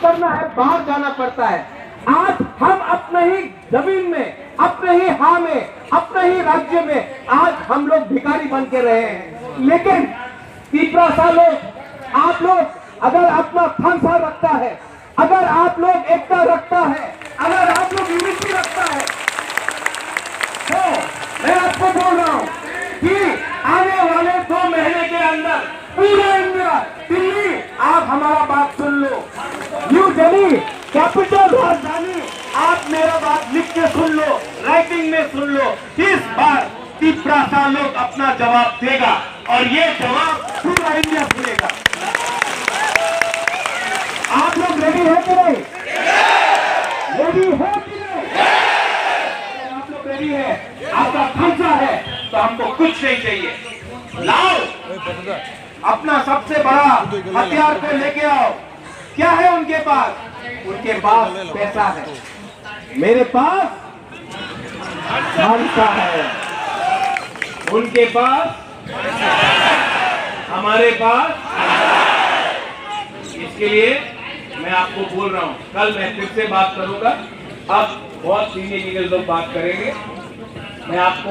करना है बाहर जाना पड़ता है। आज हम अपने ही जमीन में, अपने ही हां में, अपने ही राज्य में आज हम लोग भिखारी बन के रहे हैं। लेकिन तिपरासा लोग, आप लोग अगर अपना फंसा रखता है, अगर आप लोग एकता रखता है, अगर आप लोग यूनिटी रखता है, तो मैं आपको बोल रहा हूं कि आने वाले 2 महीने के अंदर पूरे इंडिया, दिल्ली, आप हमारा बात सुन लो। न्यू दिल्ली कैपिटल राजधानी, आप मेरा बात लिख के सुन लो, राइटिंग में सुन लो। इस बार तिपरासा लोग अपना जवाब देगा और ये जवाब पूरा इंडिया सुनेगा। आप लोग रेडी है कि नहीं? रेडी है कि नहीं? आप लोग रेडी है? आपका खर्चा है तो हमको कुछ नहीं चाहिए। लाओ अपना सबसे बड़ा हथियार को लेके आओ। क्या है उनके पास? उनके पास पैसा है, मेरे पास खर्चा है, उनके पास, हमारे पास। इसके लिए मैं आपको बोल रहा हूं, कल मैं फिर से बात करूंगा। अब बहुत सीनियर लोग बात करेंगे। मैं आपको